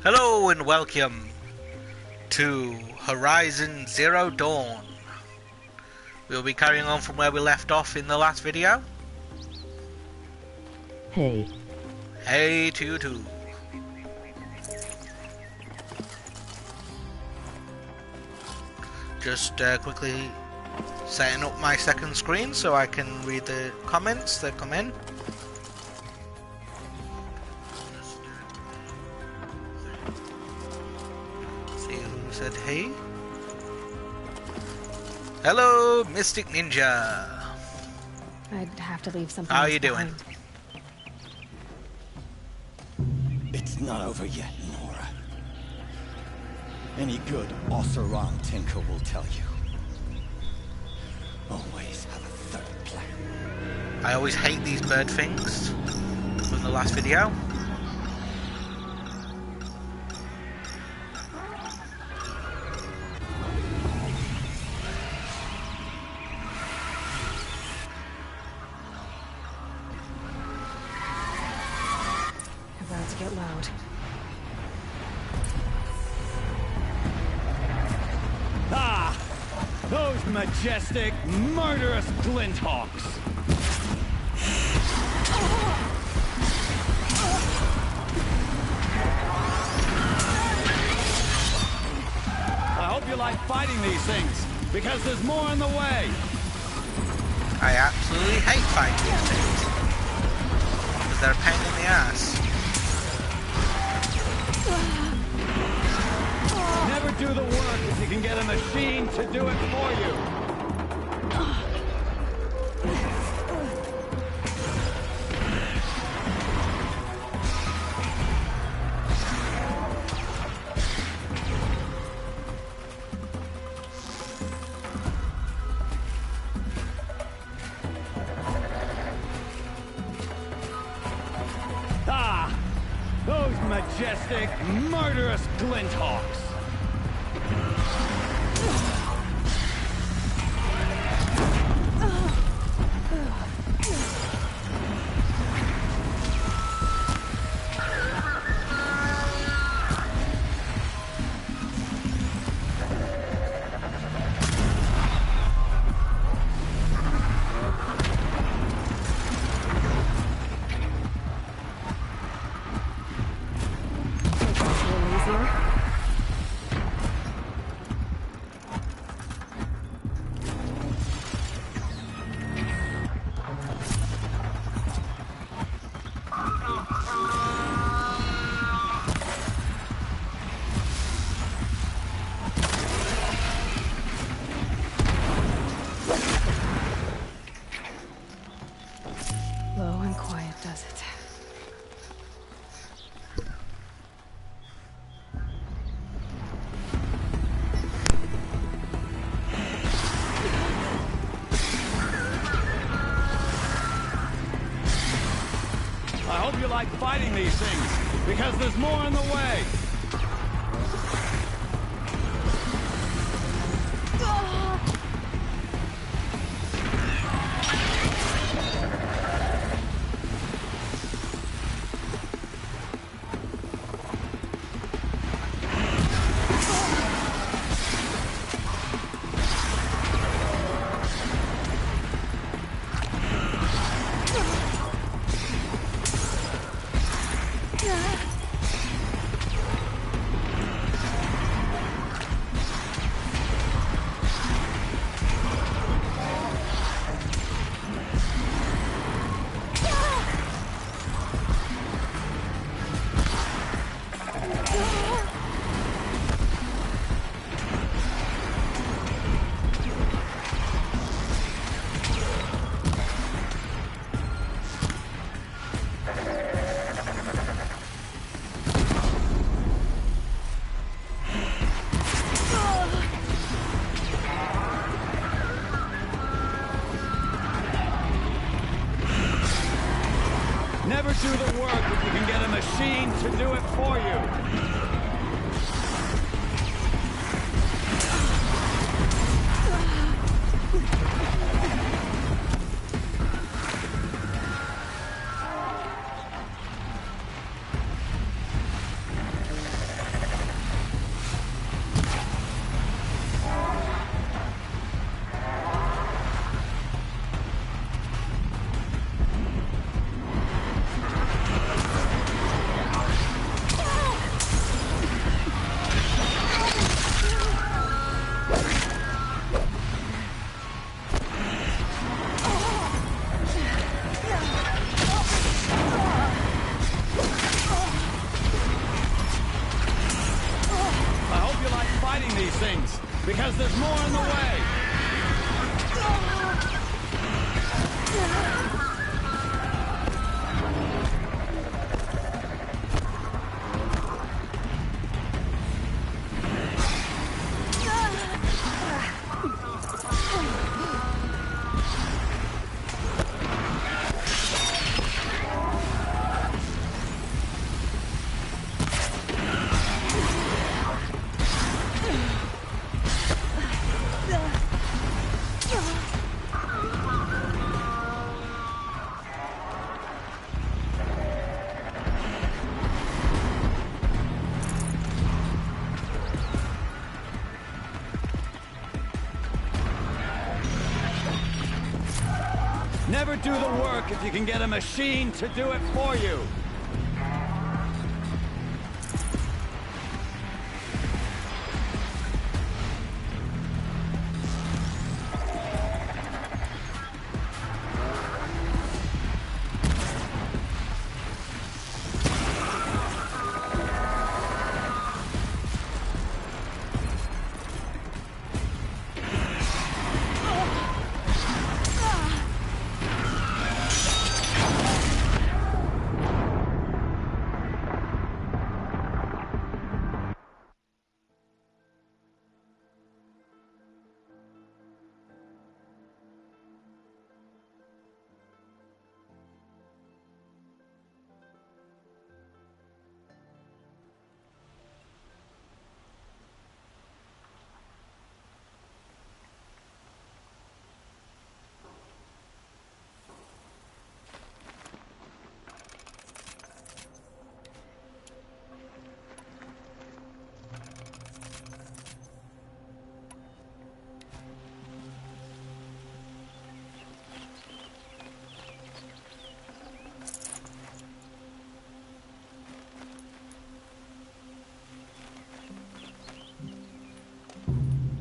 Hello and welcome to Horizon Zero Dawn. We'll be carrying on from where we left off in the last video. Hey. Hey to you too. Just quickly setting up my second screen so I can read the comments that come in. See who said hey. Hello, Mystic Ninja. I'd have to leave something. How are you doing? It's not over yet, Nora. Any good Oseram tinker will tell you. Always have a third plan. I always hate these bird things from the last video. About to get loud. Ah! Those majestic, murderous Glinthawks! I hope you like fighting these things, because there's more on the way! I absolutely hate fighting these things. Because they're a pain in the ass. Never do the work if you can get a machine to do it for you! Ah! Those majestic, murderous Glinthawks! That's a little easier. Low and quiet does it. I hope you like fighting these things, because there's more on the way! Never do the work if you can get a machine to do it for you. Never do the work if you can get a machine to do it for you.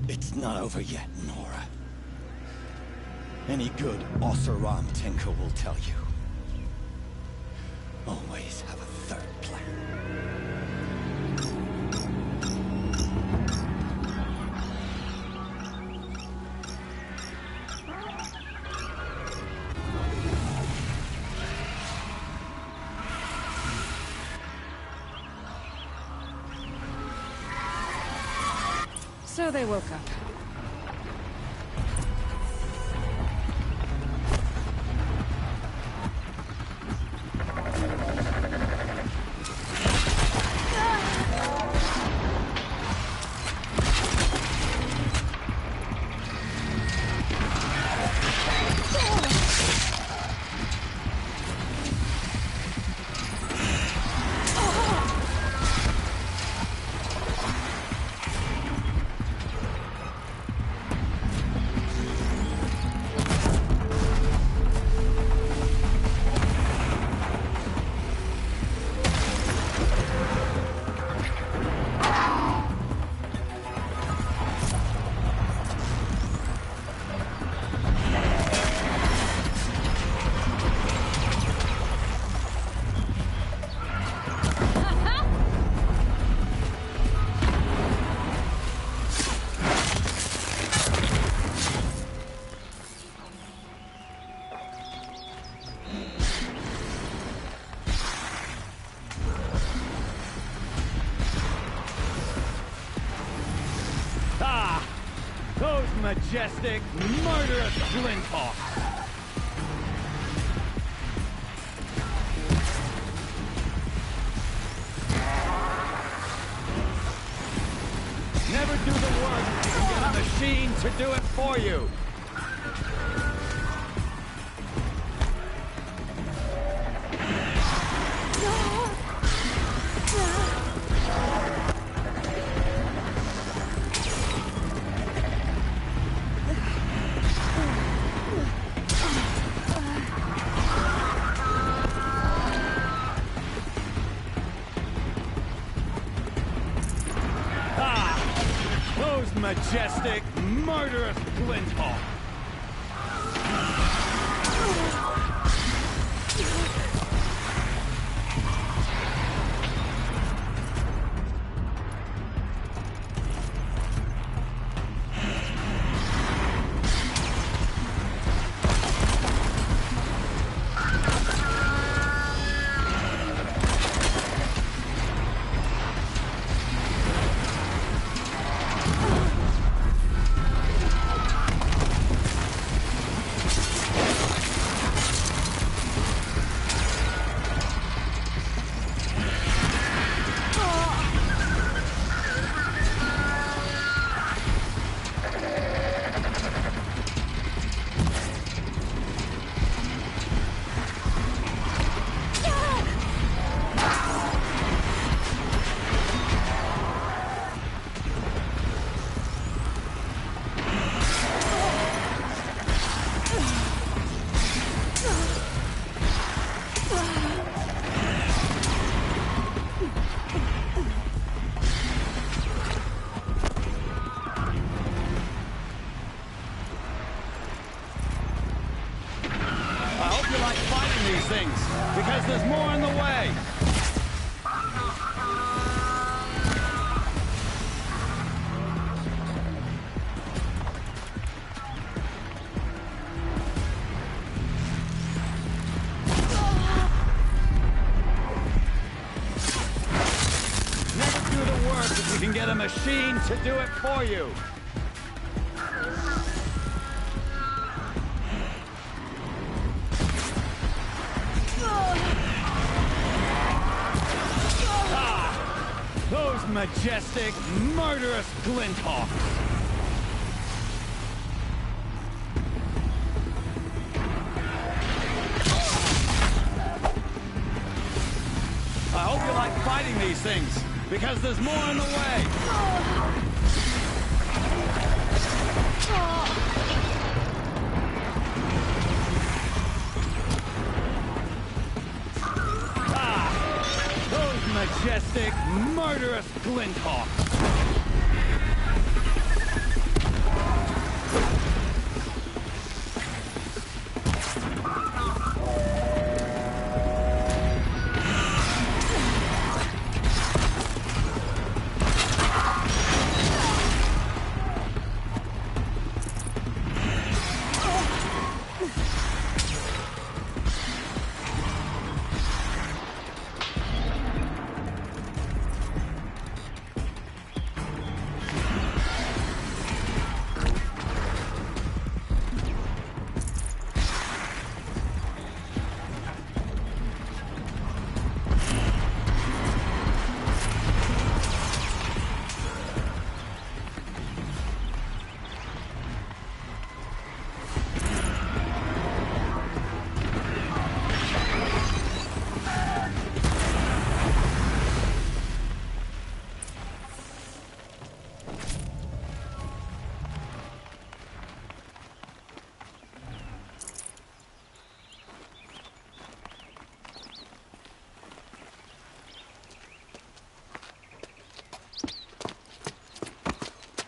It's not over yet, Nora. Any good Oseram tinker will tell you. Always have a third plan. So they woke up. Those majestic, murderous Glinthawks! Never do the work if you can get a machine to do it for you! Majestic, murderous Glinthawk! like fighting these things, because there's more in the way. Never do the work if you can get a machine to do it for you. Those majestic, murderous Glinthawks! I hope you like fighting these things, because there's more in the way! Majestic, murderous Glinthawks!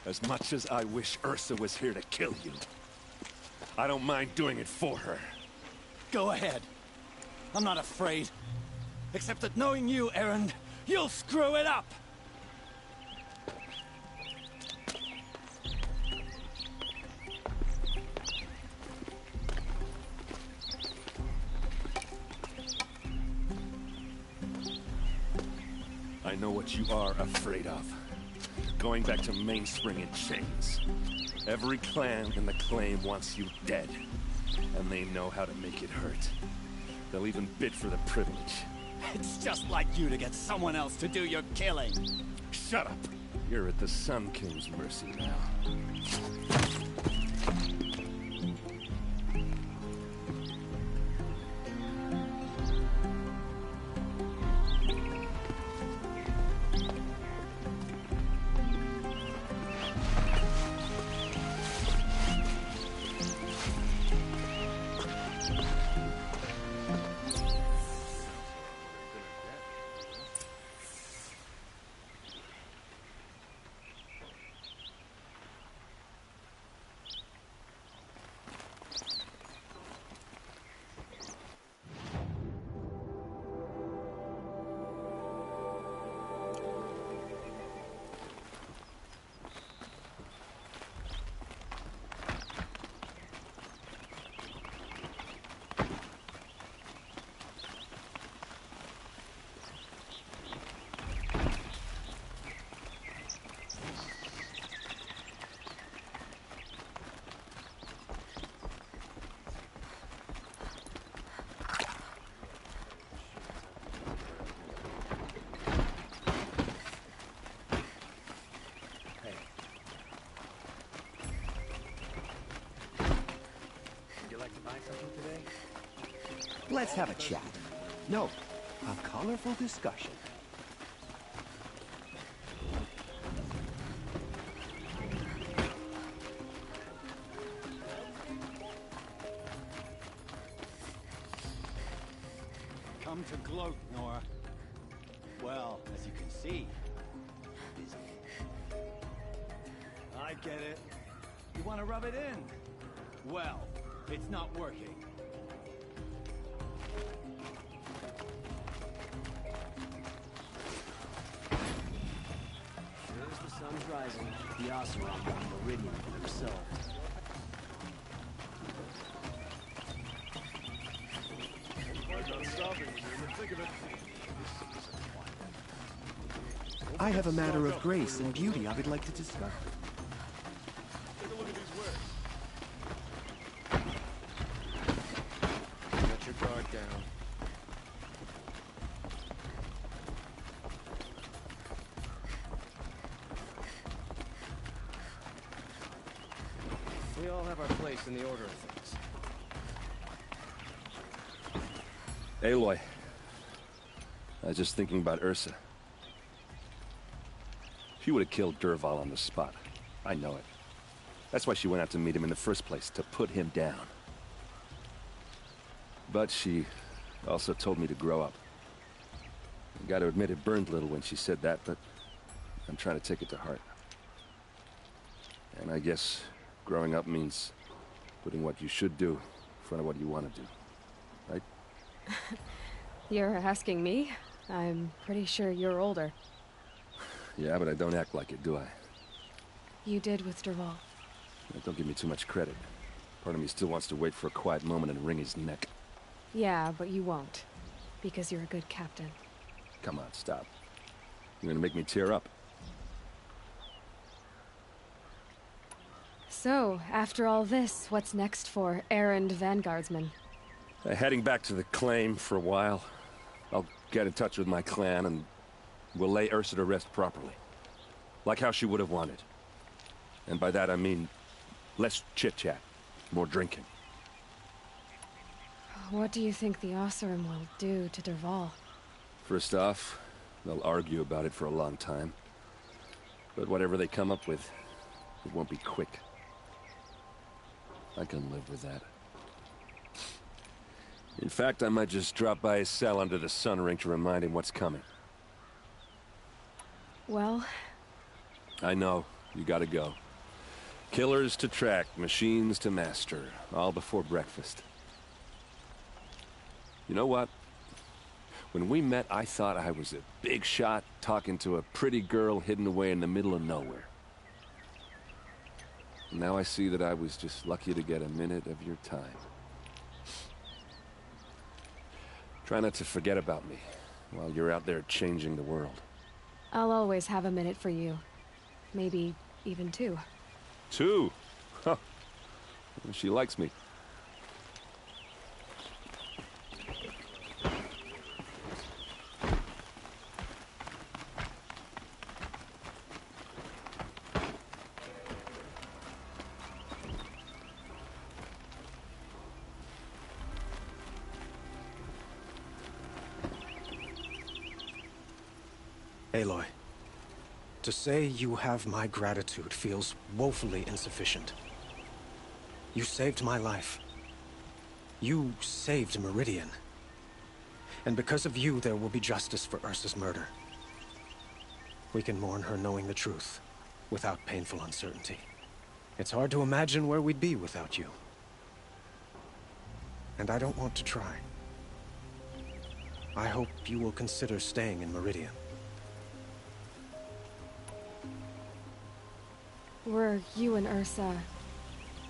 As much as I wish Ursa was here to kill you, I don't mind doing it for her. Go ahead. I'm not afraid. Except that knowing you, Erend, you'll screw it up! I know what you are afraid of. Going back to Mainspring in chains. Every clan in the Claim wants you dead. And they know how to make it hurt. They'll even bid for the privilege. It's just like you to get someone else to do your killing. Shut up! You're at the Sun King's mercy now. Let's have a chat. No, a colorful discussion. Come to gloat, Nora. Well, as you can see, busy. I get it. You want to rub it in? Well, it's not working. Sun's rising. The Oseram want Meridian for themselves. I have a matter of grace and beauty I would like to discuss. Take a look at these words. Let your guard down. We all have our place in the order of things. Aloy. I was just thinking about Ursa. She would have killed Dervahl on the spot. I know it. That's why she went out to meet him in the first place, to put him down. But she also told me to grow up. I gotta admit it burned a little when she said that, but I'm trying to take it to heart. And I guess growing up means putting what you should do in front of what you want to do. Right? You're asking me? I'm pretty sure you're older. Yeah, but I don't act like it, do I? You did with Dervahl. Don't give me too much credit. Part of me still wants to wait for a quiet moment and wring his neck. Yeah, but you won't. Because you're a good captain. Come on, stop. You're gonna make me tear up. So, after all this, what's next for errand vanguardsman? Heading back to the claim for a while. I'll get in touch with my clan and we'll lay Ursa to rest properly. Like how she would have wanted. And by that I mean less chit-chat, more drinking. What do you think the Oseram will do to Dervahl? First off, they'll argue about it for a long time. But whatever they come up with, it won't be quick. I can live with that. In fact, I might just drop by his cell under the sun ring to remind him what's coming. Well... I know. You gotta go. Killers to track, machines to master. All before breakfast. You know what? When we met, I thought I was a big shot talking to a pretty girl hidden away in the middle of nowhere. Now I see that I was just lucky to get a minute of your time. Try not to forget about me while you're out there changing the world. I'll always have a minute for you. Maybe even two. Two? Huh. She likes me. Aloy, to say you have my gratitude feels woefully insufficient. You saved my life. You saved Meridian. And because of you, there will be justice for Ursa's murder. We can mourn her knowing the truth, without painful uncertainty. It's hard to imagine where we'd be without you. And I don't want to try. I hope you will consider staying in Meridian. Were you and Ursa,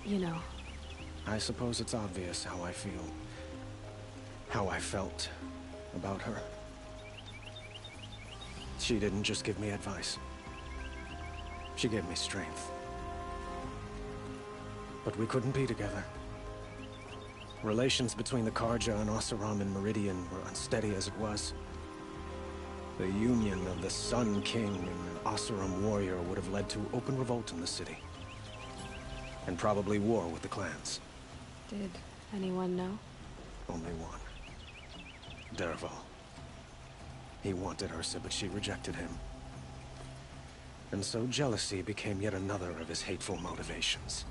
you know... I suppose it's obvious how I feel. How I felt about her. She didn't just give me advice. She gave me strength. But we couldn't be together. Relations between the Carja and Oseram and Meridian were unsteady as it was. The union of the Sun King and an Oseram warrior would have led to open revolt in the city. And probably war with the clans. Did anyone know? Only one. Dervahl. He wanted Ursa, but she rejected him. And so jealousy became yet another of his hateful motivations.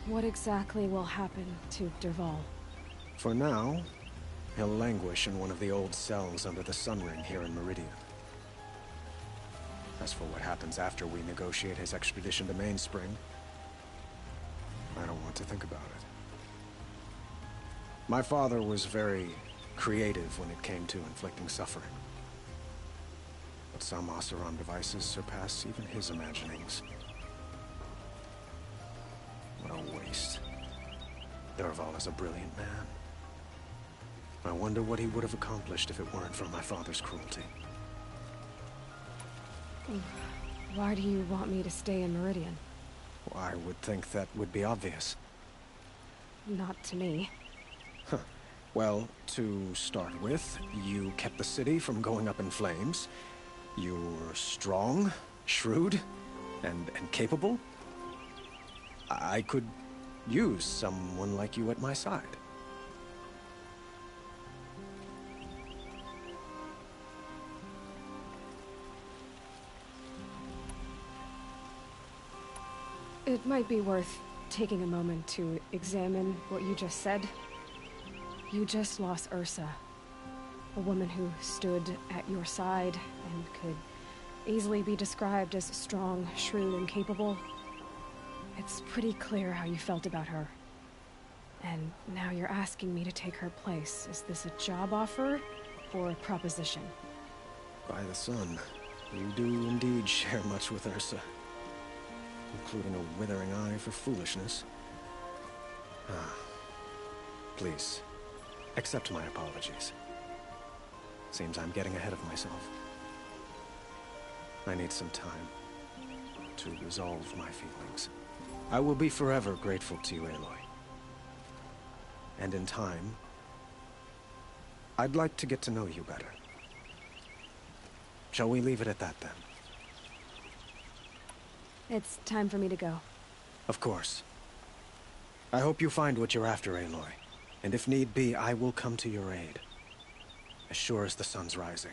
What exactly will happen to Dervahl? For now, he'll languish in one of the old cells under the Sun Ring here in Meridian. As for what happens after we negotiate his extradition to Mainspring, I don't want to think about it. My father was very creative when it came to inflicting suffering. But some Oseram devices surpass even his imaginings. What a waste. Dervahl is a brilliant man. I wonder what he would have accomplished if it weren't for my father's cruelty. Why do you want me to stay in Meridian? Well, I would think that would be obvious. Not to me. Well, to start with, you kept the city from going up in flames. You were strong, shrewd, and capable. I could use someone like you at my side. It might be worth taking a moment to examine what you just said. You just lost Ursa, a woman who stood at your side and could easily be described as strong, shrewd, and capable. It's pretty clear how you felt about her. And now you're asking me to take her place. Is this a job offer or a proposition? By the sun, you do indeed share much with Ursa, including a withering eye for foolishness. Please, accept my apologies. Seems I'm getting ahead of myself. I need some time to resolve my feelings. I will be forever grateful to you, Aloy. And in time, I'd like to get to know you better. Shall we leave it at that, then? It's time for me to go. Of course. I hope you find what you're after, Aloy. And if need be, I will come to your aid. As sure as the sun's rising.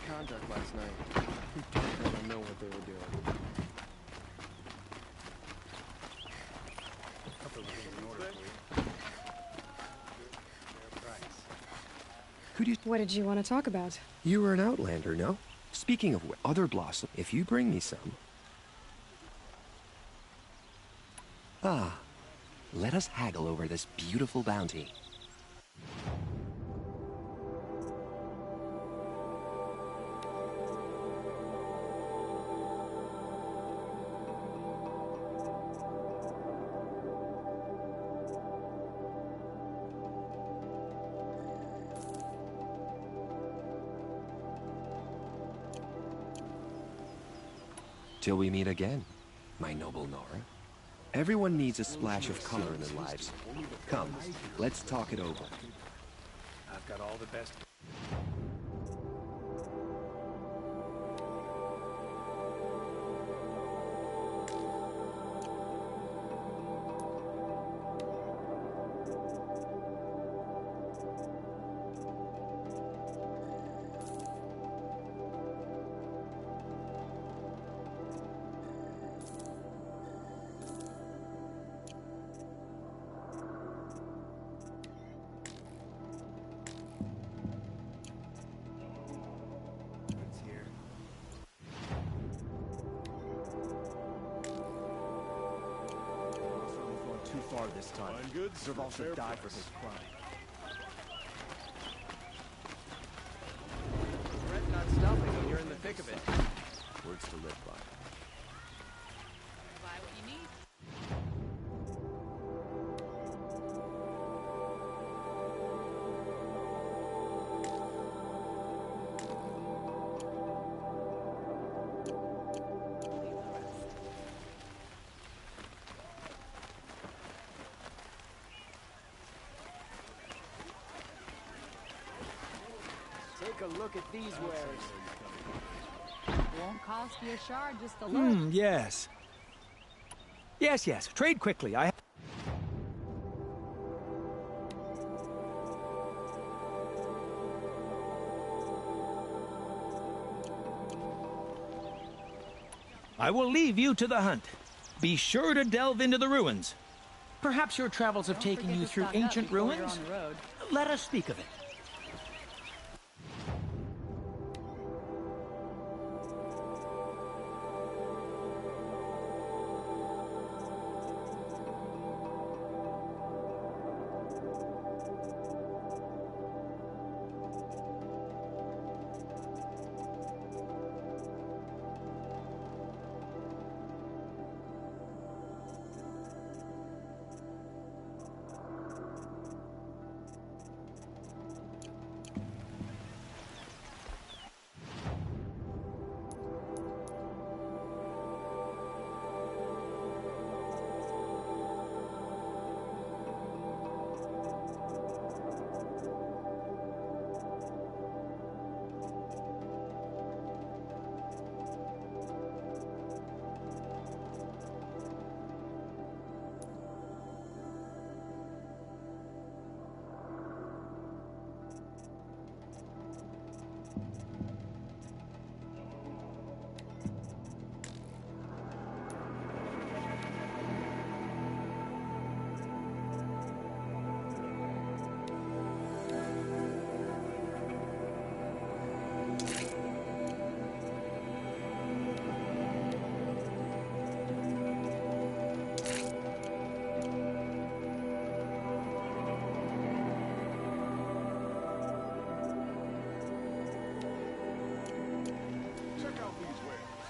Conduct last night. You don't want to know what they were doing. What did you want to talk about? You were an outlander, no? Speaking of other blossom, if you bring me some... let us haggle over this beautiful bounty. Till we meet again, my noble Nora. Everyone needs a splash of color in their lives. Come, let's talk it over. I've got all the best. Too far this time. Fine goods, Serval should fair die price. for his crime. Regret not stopping when you're in the thick of it. Words to live by. Buy what you need. Take a look at these wares. Won't cost you a shard just to look. Yes. Yes. Trade quickly. I will leave you to the hunt. Be sure to delve into the ruins. Perhaps your travels have Don't taken forget you to through stock up ancient before you're ruins. on the road. Let us speak of it.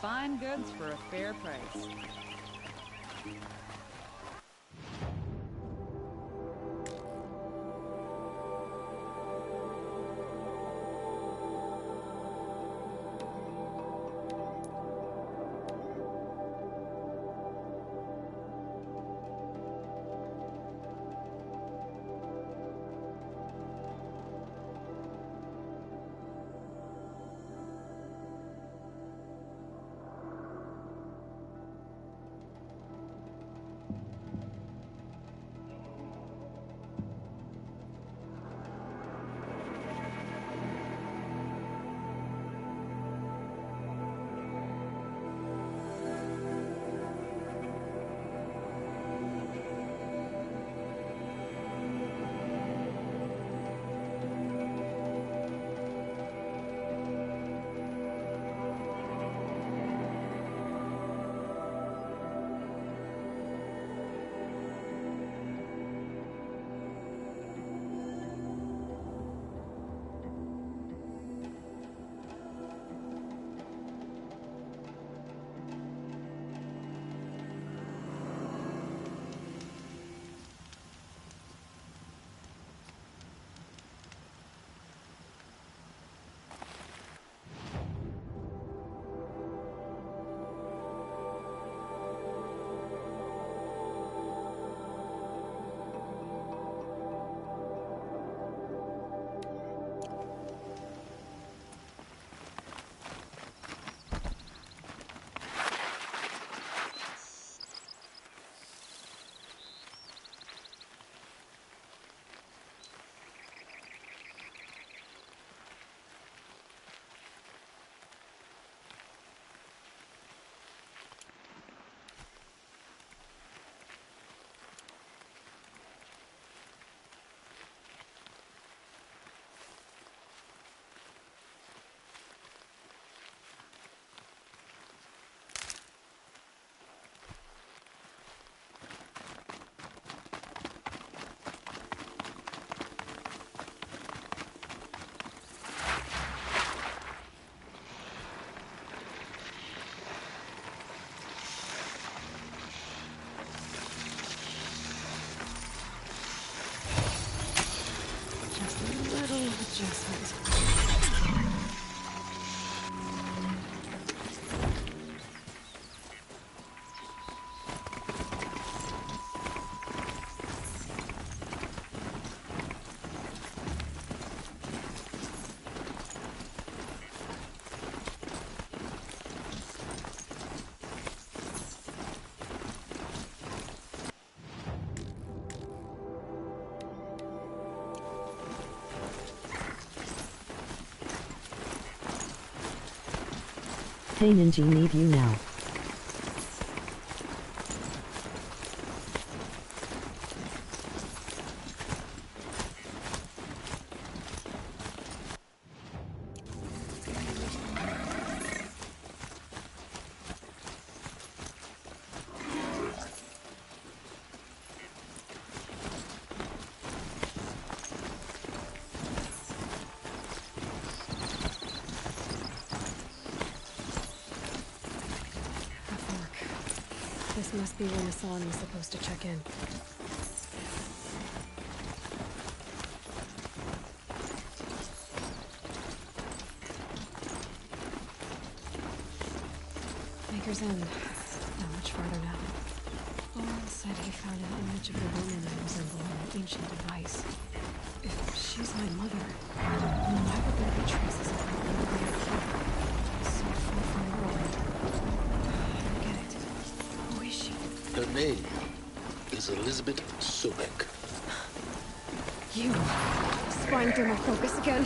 Fine goods for a fair price. adjustment. Taininji need you now. This must be when Hassan was supposed to check in. Maker's End. Not much farther now. Oren said he found an image of a woman that resembled an ancient device. If she's my mother, why would there be traces of her living here? So far from Roland. I don't get it. Who is she? Her name is Elizabeth Sobek. You! Spying through my focus again?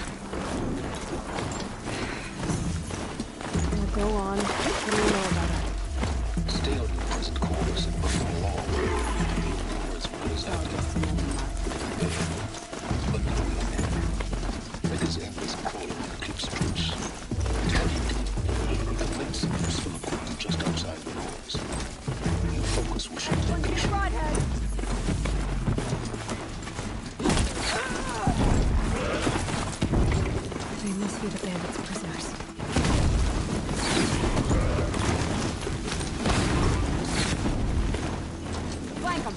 Well, go on. What do you know about her? Stay on your present course, and before long, you'll know as well as I do. But know your name. Because Ember's calling the Eclipse Bridge. The place is full of equipment just outside the walls. Your focus will shift the location. They must be the bandits' prisoners. Flank them!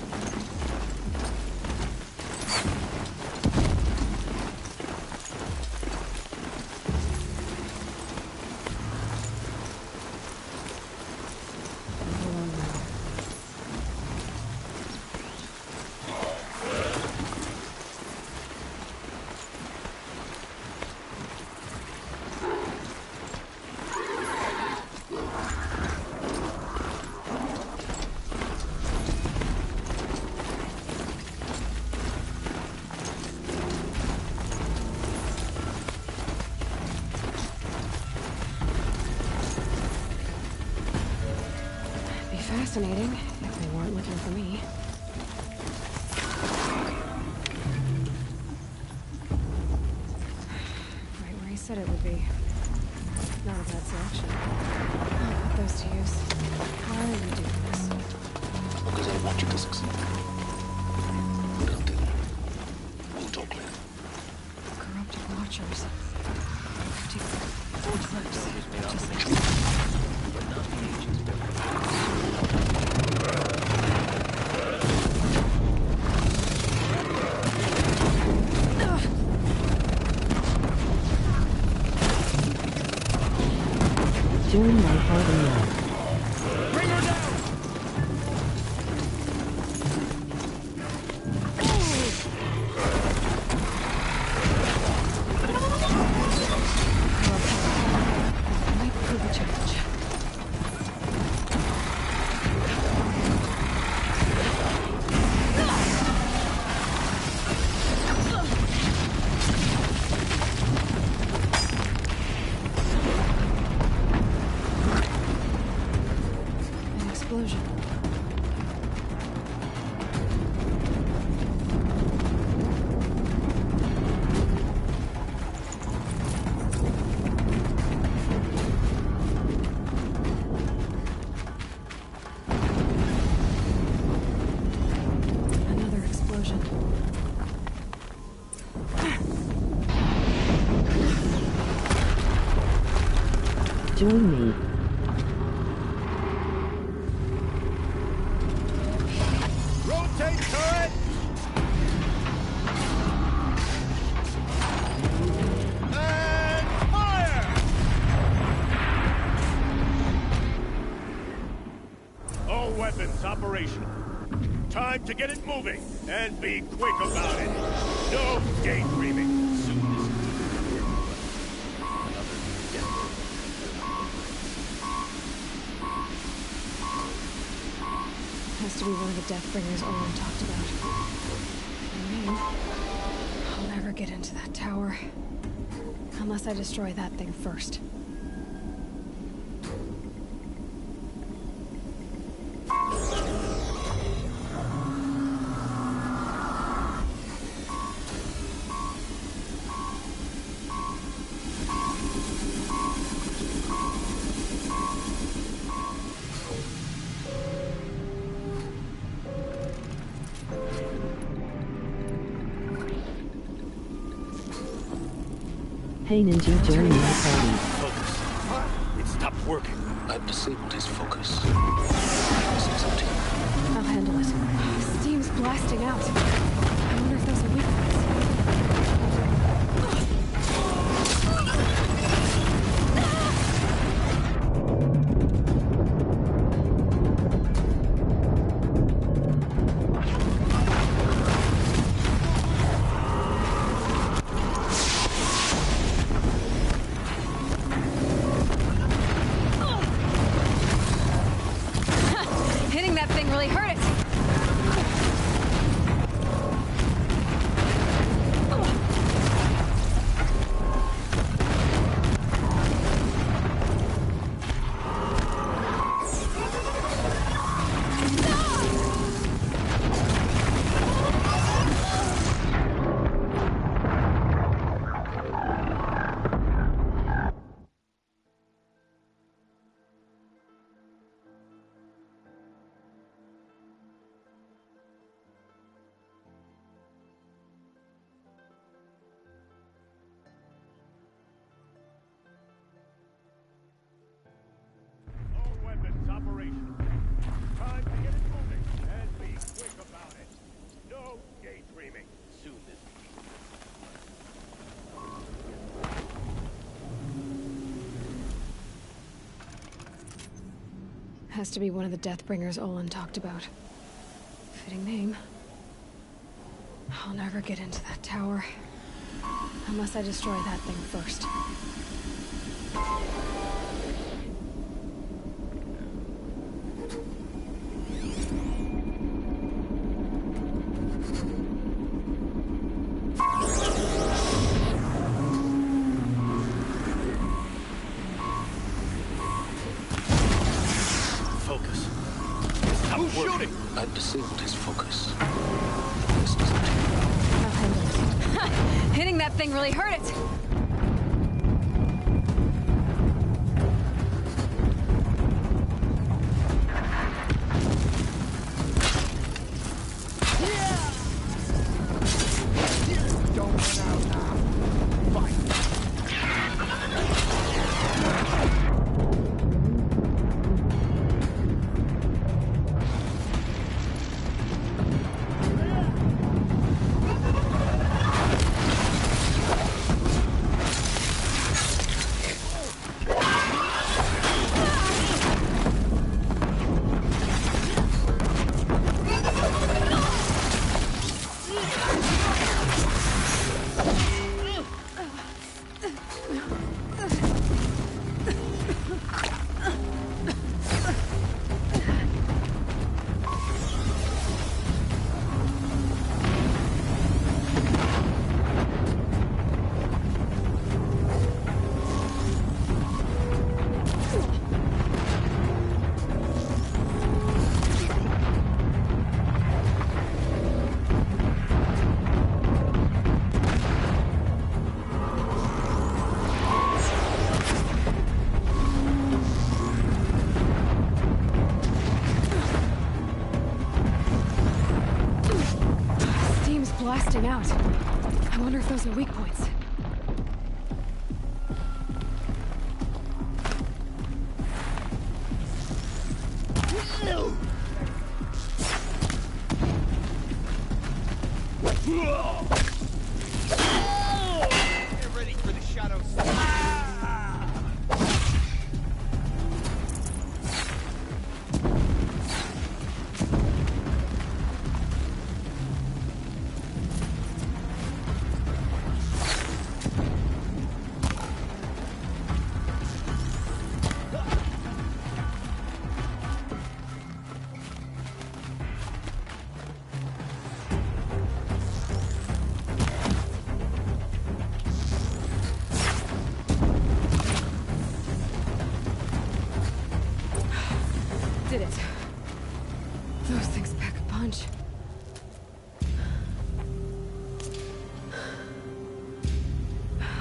Fascinating, if they weren't looking for me. Right where he said it would be. Not a bad selection. I'll put those to use. Why are you doing this? Because I want you to succeed. Without them, we'll talk later. Corrupted watchers. Old clips. Join my party now. Bring her down! Might prove a challenge. An explosion. Another explosion. Join me. Rotate turret! operational. Time to get it moving, and be quick about it. No daydreaming. Soon this Has to be one of the Deathbringers Olin talked about. Her name. I'll never get into that tower. Unless I destroy that thing first. Pain and you joining the party. Focus. It stopped working. I've disabled his focus. This is empty. I'll handle it. Steam's blasting out. I wonder if there's a weakness. Hitting that thing really hurt it. All weapons operational. Time to get it moving, and be quick about it. No daydreaming. Soon this Has to be one of the Deathbringers Olin talked about. Fitting name. I'll never get into that tower. Unless I destroy that thing first. focus. Who's shooting? I've disabled his focus. This is empty. I'll handle it. Hitting that thing really hurt it.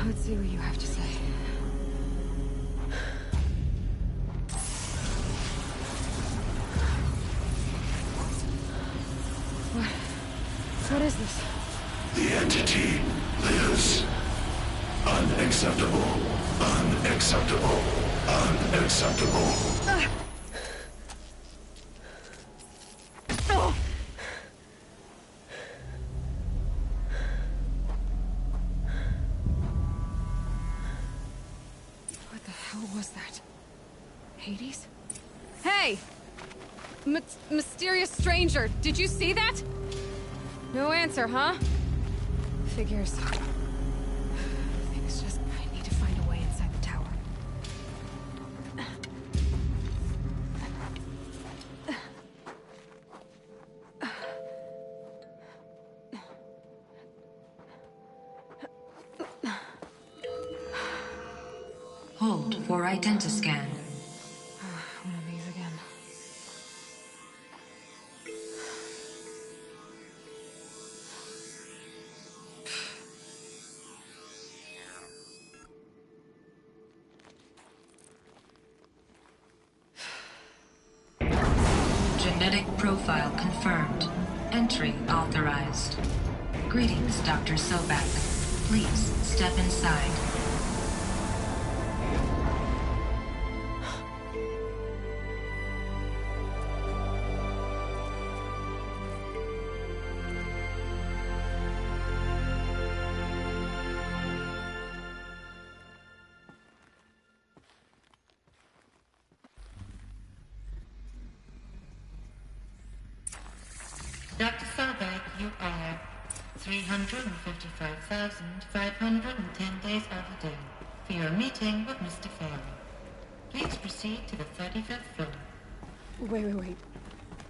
Let's see what you have to say. What is this? The entity lives. Unacceptable. Unacceptable. Unacceptable. What the hell was that? Hades? Hey! Mysterious stranger, did you see that? No answer, huh? Figures. Things just... I need to find a way inside the tower. Hold for identiscan. One of these again. Genetic profile confirmed. Entry authorized. Greetings, Dr. Sobek. Please step inside. Dr. Sobek, you are 355,510 days overdue for your meeting with Mr. Farrell. Please proceed to the 35th floor. Wait.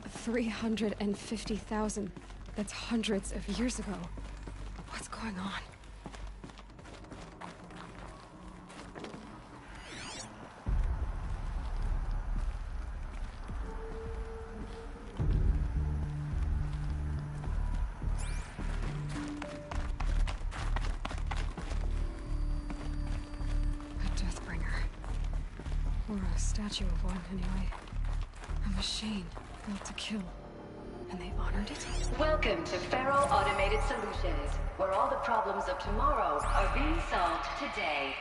350,000. That's hundreds of years ago. What's going on? Or a statue of one, anyway. A machine built to kill. And they honored it? Welcome to Faro Automated Solutions, where all the problems of tomorrow are being solved today.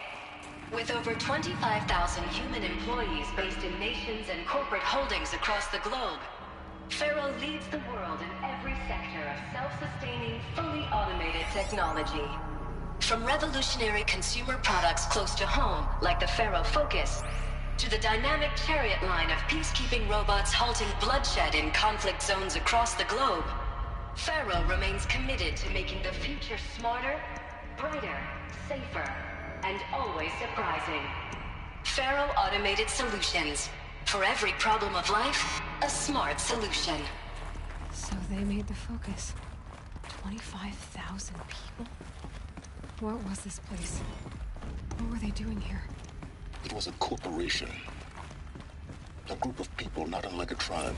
With over 25,000 human employees based in nations and corporate holdings across the globe, Faro leads the world in every sector of self-sustaining, fully automated technology. From revolutionary consumer products close to home, like the Faro Focus, to the dynamic Chariot line of peacekeeping robots halting bloodshed in conflict zones across the globe, Faro remains committed to making the future smarter, brighter, safer, and always surprising. Faro Automated Solutions. For every problem of life, a smart solution. So they made the Focus. 25,000 people? What was this place? What were they doing here? It was a corporation. A group of people not unlike a tribe.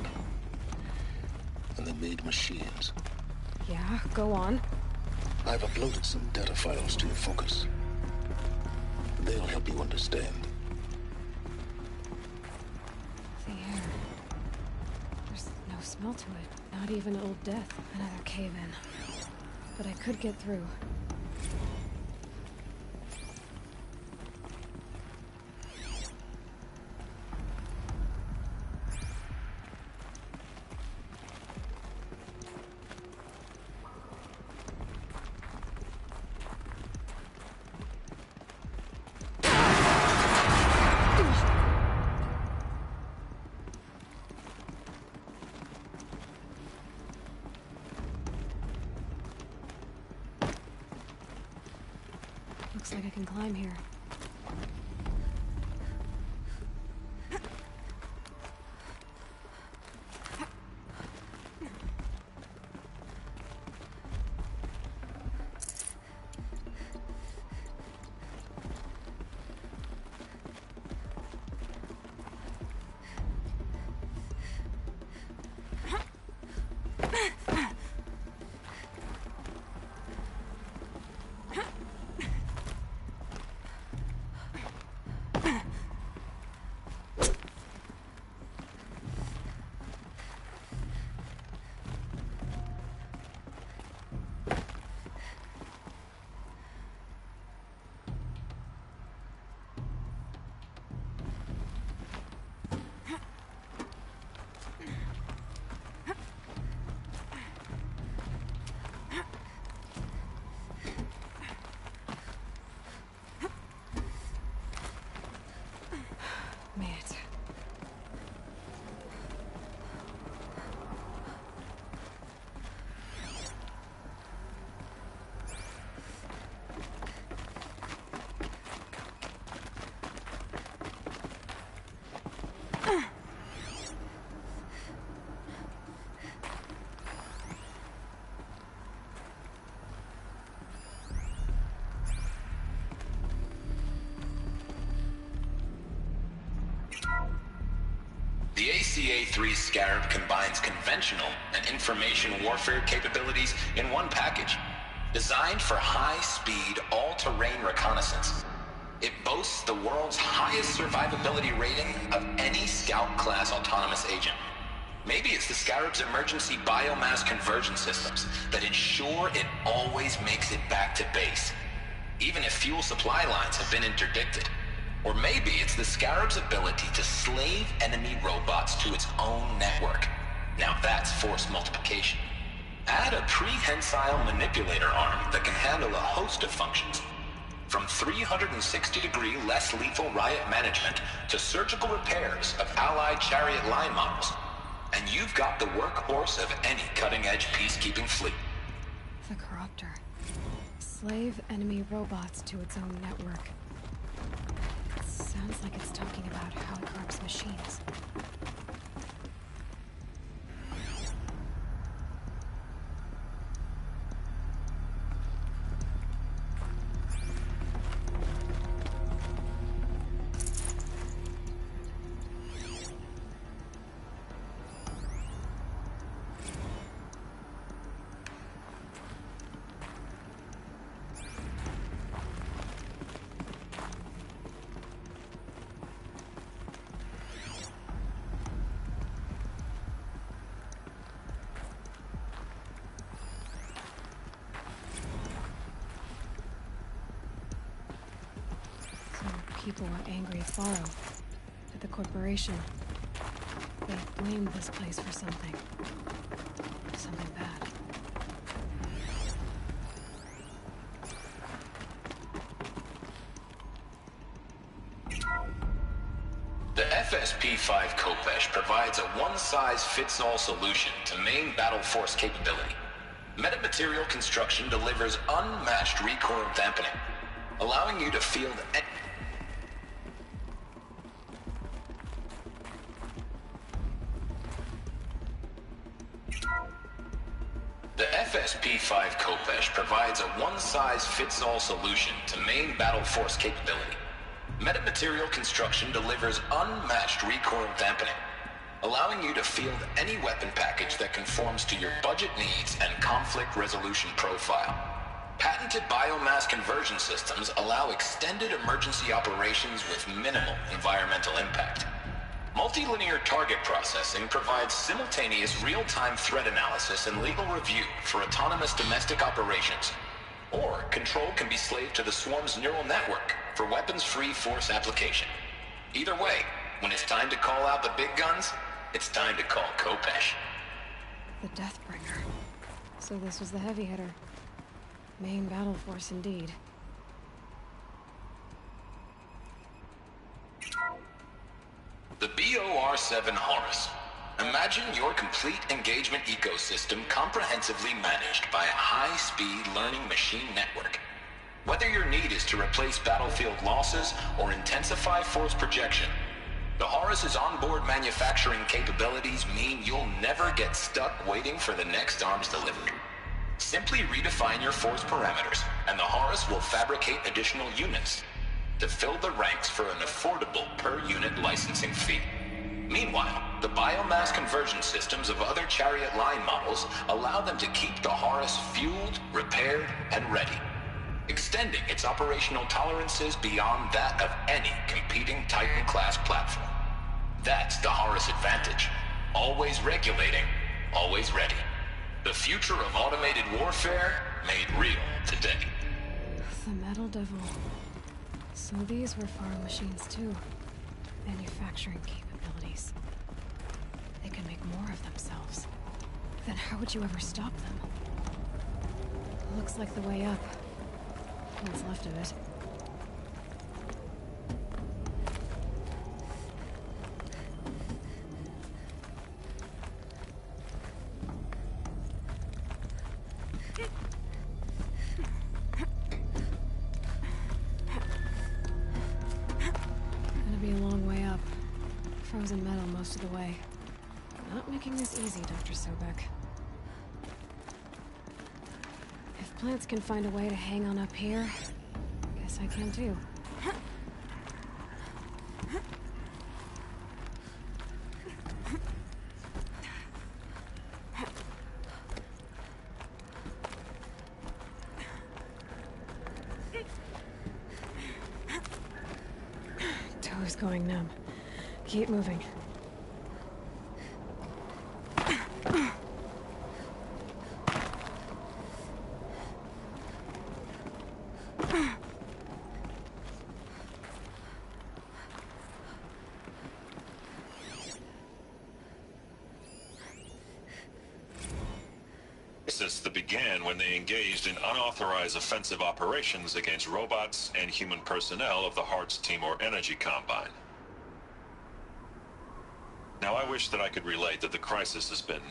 And they made machines. Yeah, go on. I've uploaded some data files to your Focus. They'll help you understand. The air. There's no smell to it. Not even Old Death. Another cave-in. But I could get through. Looks like I can climb here. Made it. The ACA-3 Scarab combines conventional and information warfare capabilities in one package. Designed for high-speed, all-terrain reconnaissance. It boasts the world's highest survivability rating of any Scout-class autonomous agent. Maybe it's the Scarab's emergency biomass conversion systems that ensure it always makes it back to base, even if fuel supply lines have been interdicted. Or maybe it's the Scarab's ability to slave enemy robots to its own network. Now that's force multiplication. Add a prehensile manipulator arm that can handle a host of functions, from 360-degree less lethal riot management to surgical repairs of Allied chariot line models. And you've got the workhorse of any cutting-edge peacekeeping fleet. The Corruptor. Slave enemy robots to its own network. Sounds like it's talking about how it corrupts machines. People are angry at Faro, at the corporation. They blame this place for something. Something bad. The FSP-5 Khopesh provides a one-size-fits-all solution to main battle force capability. Metamaterial construction delivers unmatched recoil dampening, allowing you to field The FSP-5 Khopesh provides a one-size-fits-all solution to main battle force capability. Metamaterial construction delivers unmatched recoil dampening, allowing you to field any weapon package that conforms to your budget needs and conflict resolution profile. Patented biomass conversion systems allow extended emergency operations with minimal environmental impact. Multilinear target processing provides simultaneous real-time threat analysis and legal review for autonomous domestic operations. Or control can be slaved to the Swarm's neural network for weapons-free force application. Either way, when it's time to call out the big guns, it's time to call Khopesh. The Deathbringer. So this was the heavy hitter. Main battle force indeed. The BOR-7 Horus. Imagine your complete engagement ecosystem comprehensively managed by a high-speed learning machine network. Whether your need is to replace battlefield losses or intensify force projection, the Horus's onboard manufacturing capabilities mean you'll never get stuck waiting for the next arms delivery. Simply redefine your force parameters, and the Horus will fabricate additional units to fill the ranks for an affordable per-unit licensing fee. Meanwhile, the biomass conversion systems of other chariot line models allow them to keep the Horus fueled, repaired, and ready, extending its operational tolerances beyond that of any competing Titan-class platform. That's the Horus advantage. Always regulating, always ready. The future of automated warfare made real today. The Metal Devil. So these were Faro machines too. Manufacturing capabilities. They can make more of themselves. Then how would you ever stop them? Looks like the way up. What's left of it. frozen metal most of the way. Not making this easy, Dr. Sobek. If plants can find a way to hang on up here, guess I can too. Toe's going numb. Keep moving. Since the began when they engaged in unauthorized offensive operations against robots and human personnel of the Hearts Timor Energy Combine. Now, I wish that I could relate that the crisis has been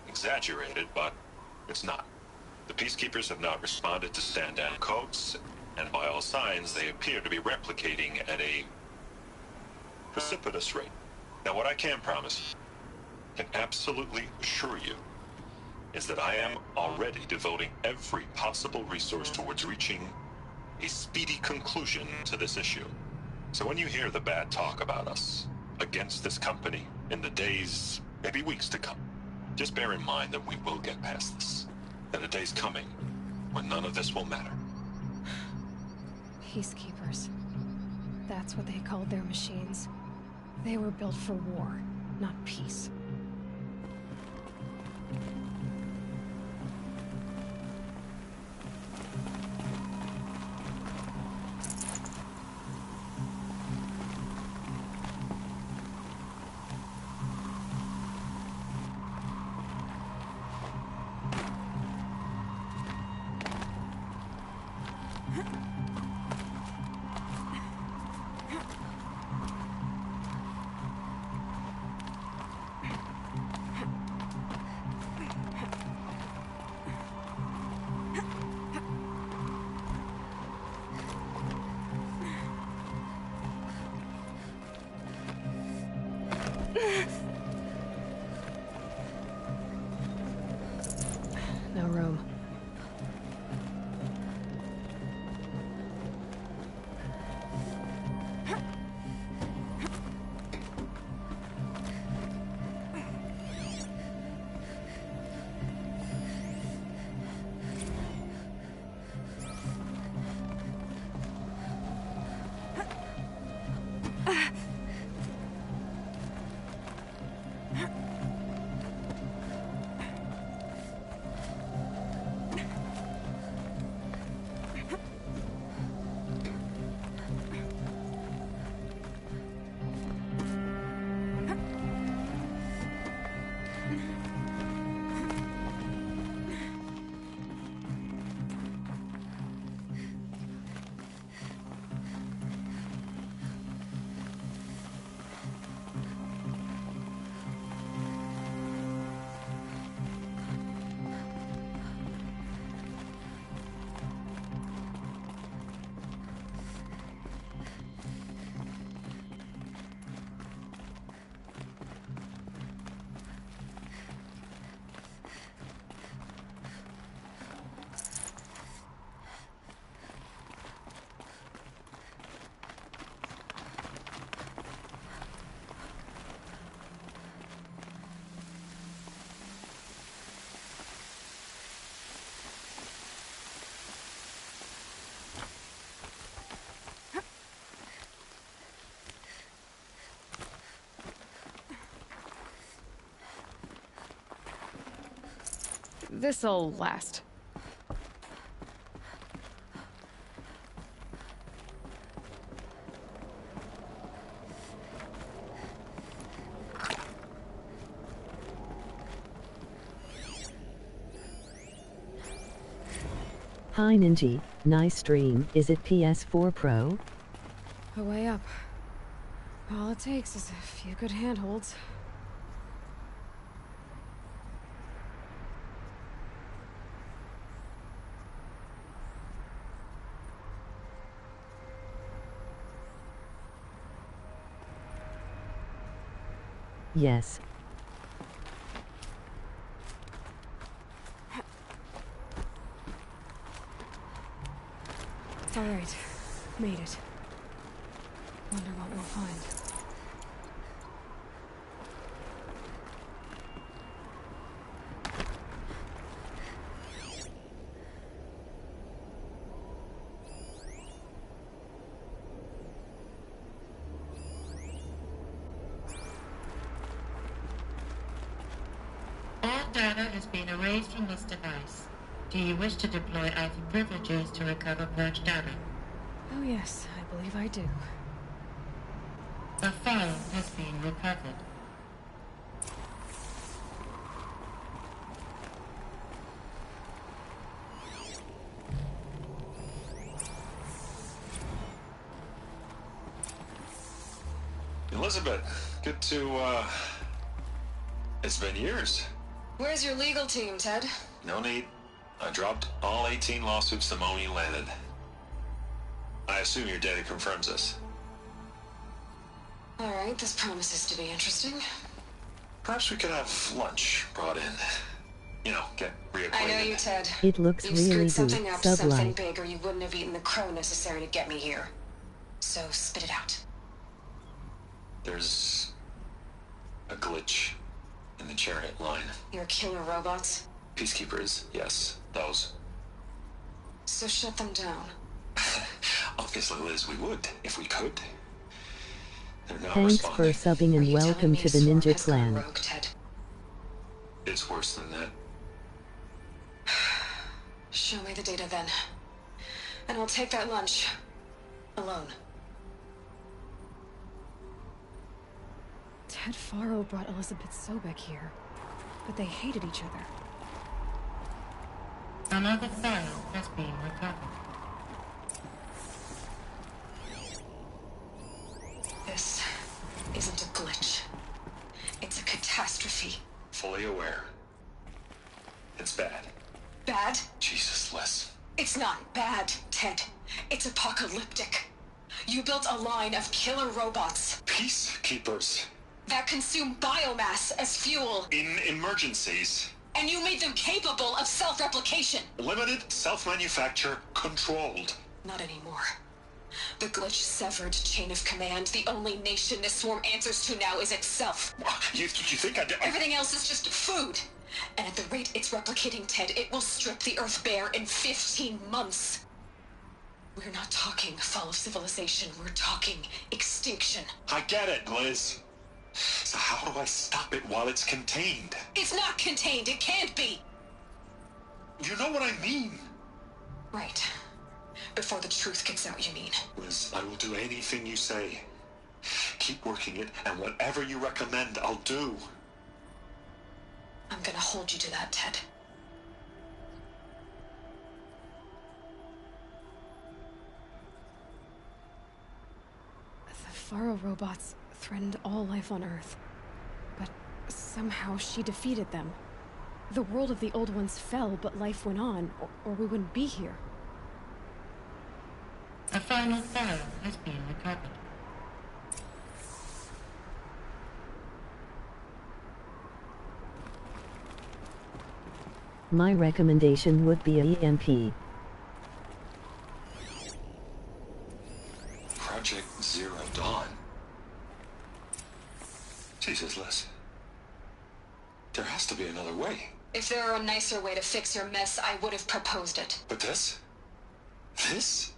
exaggerated, but it's not. The Peacekeepers have not responded to stand-down codes, and by all signs, they appear to be replicating at a precipitous rate. Now, what I can promise, can absolutely assure you, is that I am already devoting every possible resource towards reaching a speedy conclusion to this issue. So when you hear the bad talk about us against this company in the days, maybe weeks to come, just bear in mind that we will get past this. That a day's coming when none of this will matter. Peacekeepers. That's what they called their machines. They were built for war, not peace. No room. This'll last. Hi Ninji, nice stream. Is it PS4 Pro? A way up. All it takes is a few good handholds. Yes. All right. Made it. Wonder what we'll find. All data has been erased from this device. Do you wish to deploy Alpha privileges to recover purged data? Oh yes, I believe I do. A file has been recovered. Elizabeth, good to, it's been years. Where's your legal team, Ted? No need. I dropped all 18 lawsuits the moment you landed. I assume your data confirms this. All right, this promises to be interesting. Perhaps we could have lunch brought in. You know, get reacquainted. I know you, Ted. It looks You really screwed good. something up, something Sublime. big, or you wouldn't have eaten the crow necessary to get me here. So spit it out. There's a glitch in the chariot line. Your killer robots? Peacekeepers, yes, those. So shut them down. Obviously, Liz, we would, if we could. They're not Thanks for responding. subbing and welcome to the Ninja Clan. Rogue, Ted. It's worse than that. Show me the data then. And I'll take that lunch. Alone. Ted Faro brought Elizabeth Sobek here, but they hated each other. Another file has been recovered. This isn't a glitch. It's a catastrophe. Fully aware. It's bad. Bad? Jesus, Liz. It's not bad, Ted. It's apocalyptic. You built a line of killer robots Peacekeepers. that consume biomass as fuel, In emergencies. and you made them capable of self-replication. Limited, self-manufacture, controlled. Not anymore. The glitch severed chain of command. The only nation this swarm answers to now is itself. You think I did? Everything else is just food. And at the rate it's replicating, Ted, it will strip the Earth bare in 15 months. We're not talking fall of civilization. We're talking extinction. I get it, Liz. So how do I stop it while it's contained? It's not contained. It can't be. You know what I mean. Right. Before the truth gets out, you mean? Liz, I will do anything you say. Keep working it, and whatever you recommend, I'll do. I'm gonna hold you to that, Ted. The Faro robots threatened all life on Earth, but somehow she defeated them. The world of the Old Ones fell, but life went on, or we wouldn't be here. A final file has been recovered. My recommendation would be a EMP. Project Zero Dawn. Jesus, Liz. There has to be another way. If there were a nicer way to fix your mess, I would have proposed it. But this? This?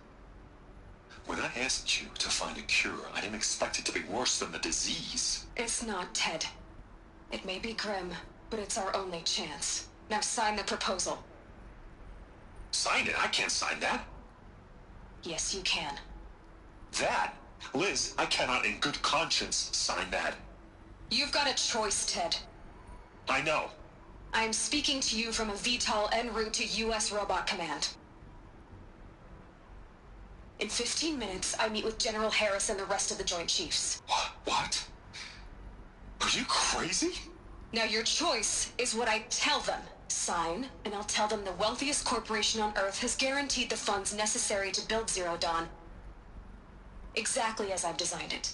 When I asked you to find a cure, I didn't expect it to be worse than the disease. It's not, Ted. It may be grim, but it's our only chance. Now sign the proposal. Sign it? I can't sign that. Yes, you can. That? Liz, I cannot in good conscience sign that. You've got a choice, Ted. I know. I'm speaking to you from a VTOL en route to U.S. Robot Command. In 15 minutes, I meet with General Harris and the rest of the Joint Chiefs. What? Are you crazy? Now your choice is what I tell them. Sign, and I'll tell them the wealthiest corporation on Earth has guaranteed the funds necessary to build Zero Dawn. Exactly as I've designed it.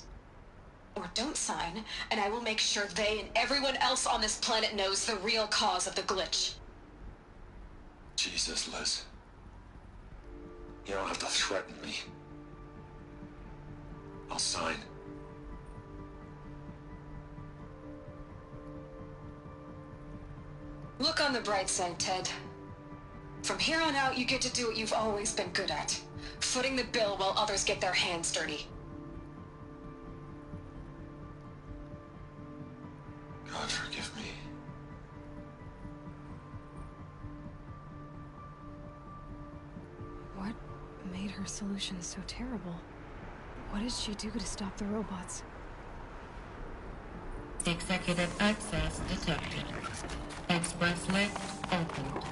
or don't sign, and I will make sure they and everyone else on this planet knows the real cause of the glitch. Jesus, Liz. You don't have to threaten me. I'll sign. Look on the bright side, Ted. From here on out, you get to do what you've always been good at. Footing the bill while others get their hands dirty. God forgive me. What made her solution so terrible? What did she do to stop the robots? Executive access detected. Express lift opened.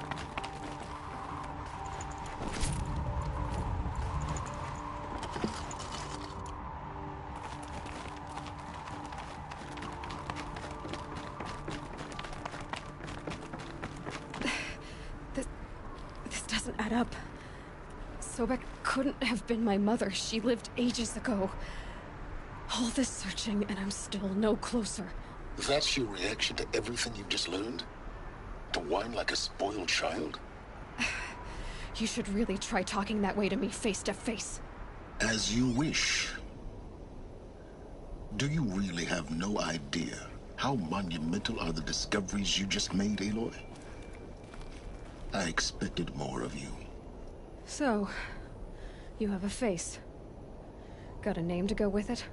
This doesn't add up. Sobek couldn't have been my mother. She lived ages ago. All this searching, and I'm still no closer. That's your reaction to everything you've just learned? To whine like a spoiled child? You should really try talking that way to me face to face. As you wish. Do you really have no idea how monumental are the discoveries you just made, Aloy? I expected more of you. So, you have a face. Got a name to go with it?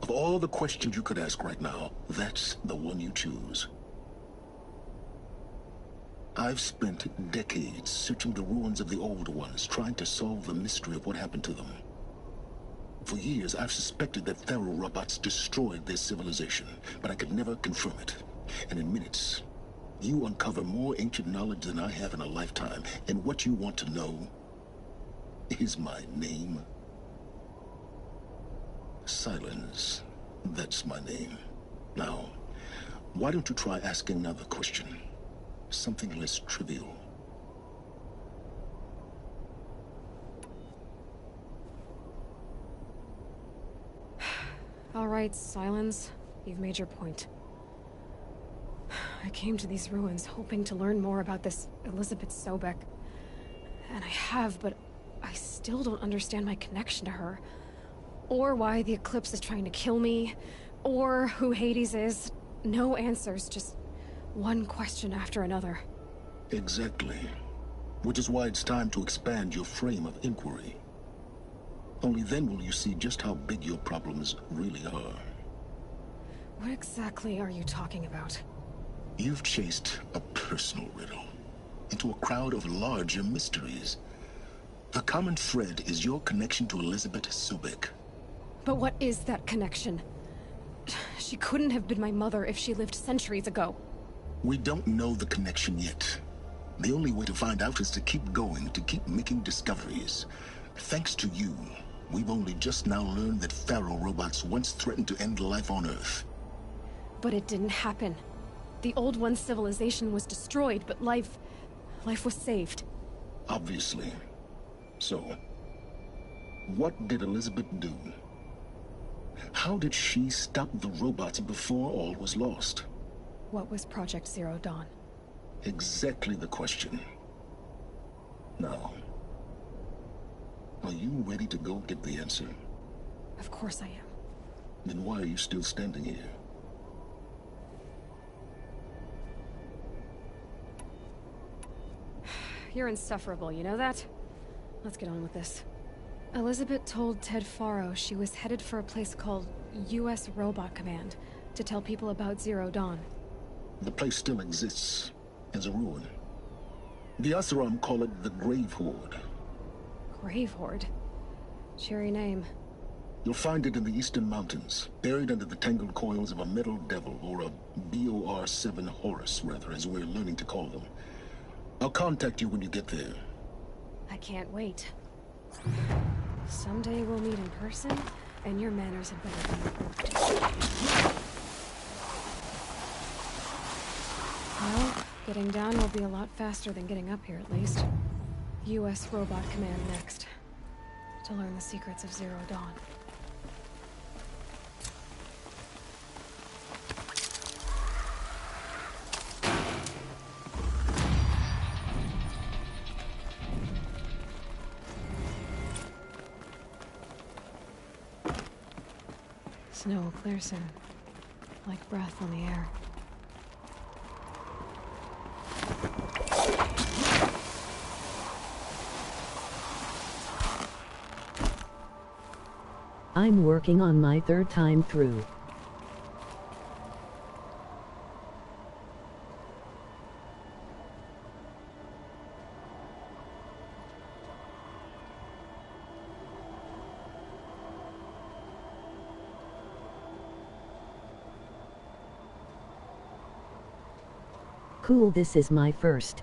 Of all the questions you could ask right now, that's the one you choose. I've spent decades searching the ruins of the old ones, trying to solve the mystery of what happened to them. For years, I've suspected that Faro robots destroyed their civilization, but I could never confirm it. And in minutes, you uncover more ancient knowledge than I have in a lifetime, and what you want to know is my name. Silence. That's my name. Now, why don't you try asking another question? Something less trivial. All right, Silence. You've made your point. I came to these ruins hoping to learn more about this Elizabeth Sobek. And I have, but I still don't understand my connection to her. Or why the Eclipse is trying to kill me. Or who Hades is. No answers, just one question after another. Exactly. Which is why it's time to expand your frame of inquiry. Only then will you see just how big your problems really are. What exactly are you talking about? You've chased a personal riddle into a crowd of larger mysteries. The common thread is your connection to Elizabeth Sobek. But what is that connection? She couldn't have been my mother if she lived centuries ago. We don't know the connection yet. The only way to find out is to keep going, to keep making discoveries. Thanks to you, we've only just now learned that Faro robots once threatened to end life on Earth. But it didn't happen. The Old One's civilization was destroyed, but life was saved. Obviously. So, what did Elizabeth do? How did she stop the robots before all was lost? What was Project Zero Dawn? Exactly the question. Now, are you ready to go get the answer? Of course I am. Then why are you still standing here? You're insufferable, you know that? Let's get on with this. Elizabeth told Ted Faro she was headed for a place called U.S. Robot Command to tell people about Zero Dawn. The place still exists as a ruin. The Oseram call it the Grave Horde. Grave Horde? Cheery name. You'll find it in the Eastern Mountains, buried under the tangled coils of a Metal Devil, or a BOR-7 Horus, rather, as we're learning to call them. I'll contact you when you get there. I can't wait. Someday we'll meet in person, and your manners had better be improved. Well, getting down will be a lot faster than getting up here, at least. U.S. Robot Command next. To learn the secrets of Zero Dawn. Snow will clear soon, like breath on the air. I'm working on my third time through. Cool, this is my first.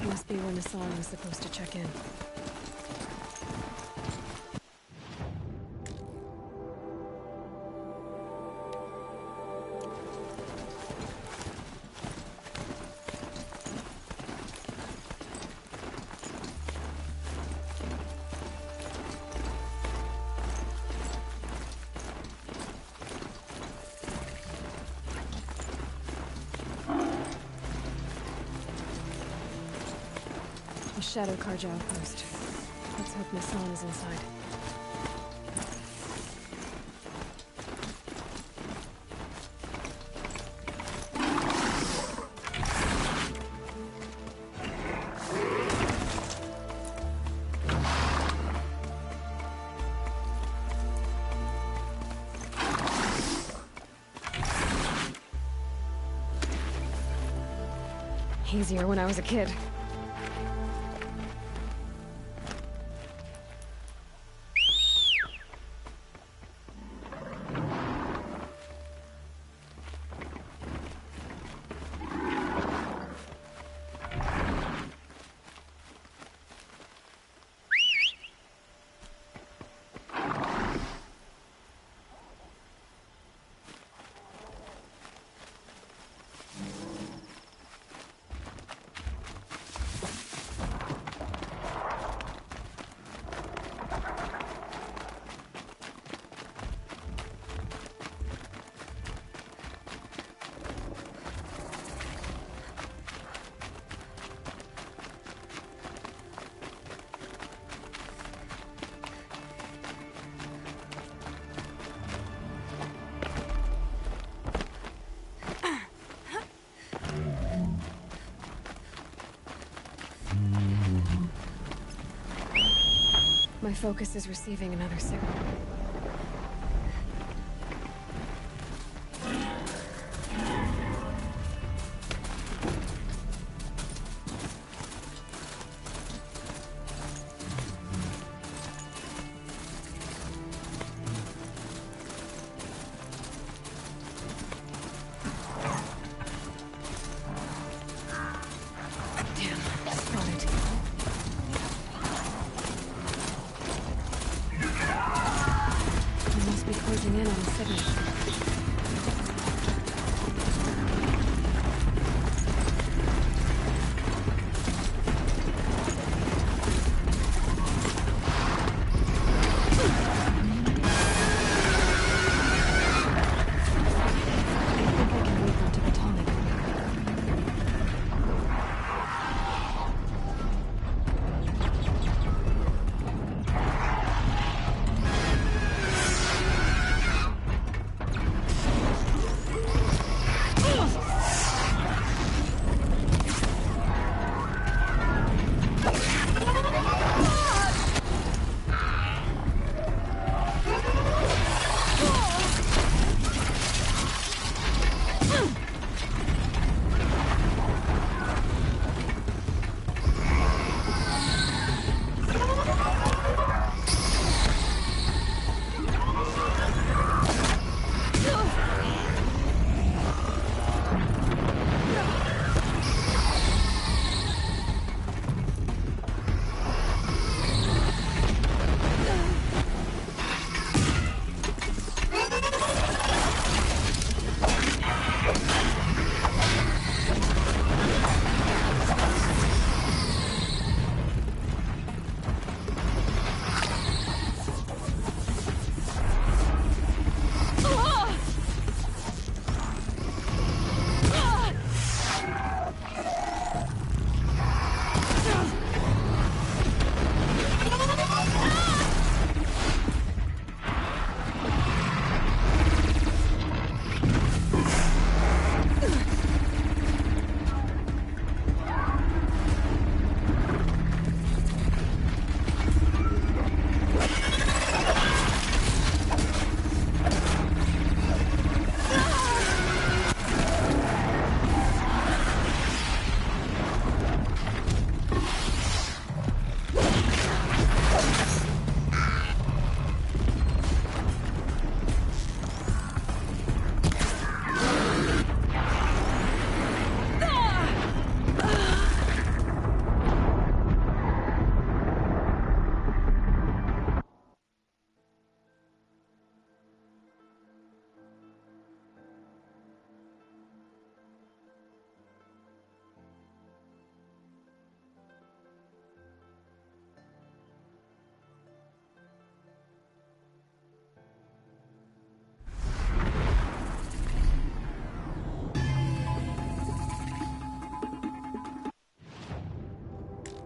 Must be when Hassan was supposed to check in. Shadow Karja outpost. Let's hope Nassan is inside. Easier when I was a kid. My focus is receiving another signal. Closing in on the signal.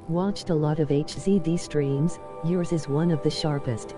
Watched a lot of HZD streams, yours is one of the sharpest.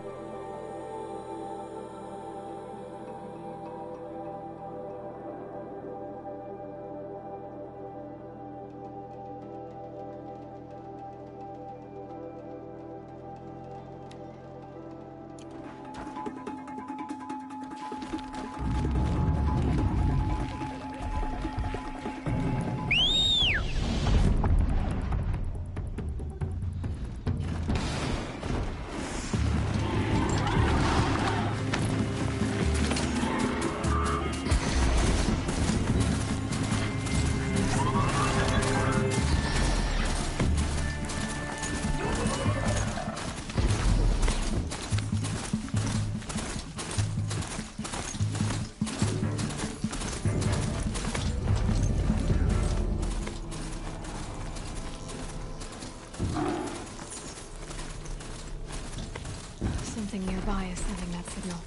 Something nearby is sending that signal.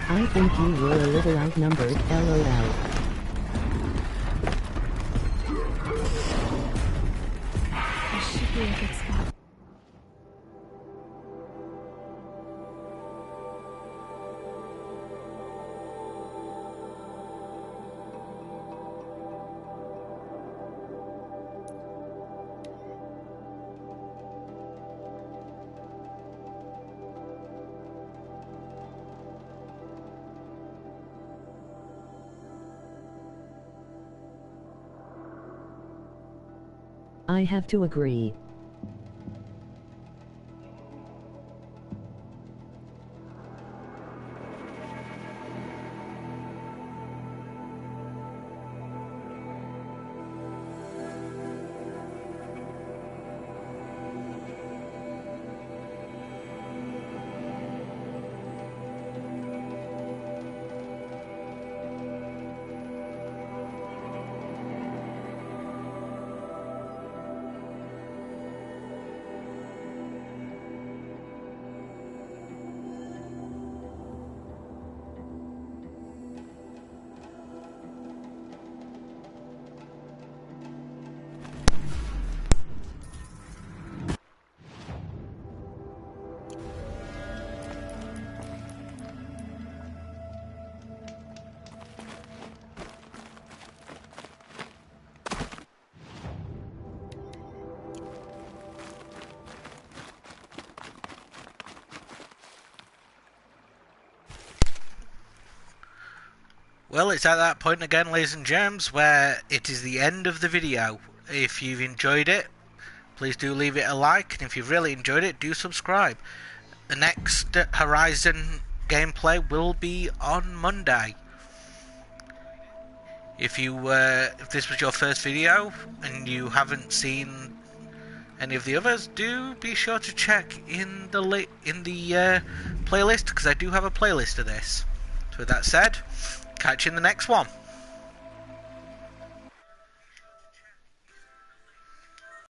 I think you were a little outnumbered, LOL. terrific spot. I have to agree. Well, it's at that point again, ladies and germs, where it is the end of the video. If you've enjoyed it, please do leave it a like, and if you've really enjoyed it, do subscribe. The next Horizon gameplay will be on Monday. If this was your first video and you haven't seen any of the others, do be sure to check in the playlist, because I do have a playlist of this. So with that said, catch you in the next one.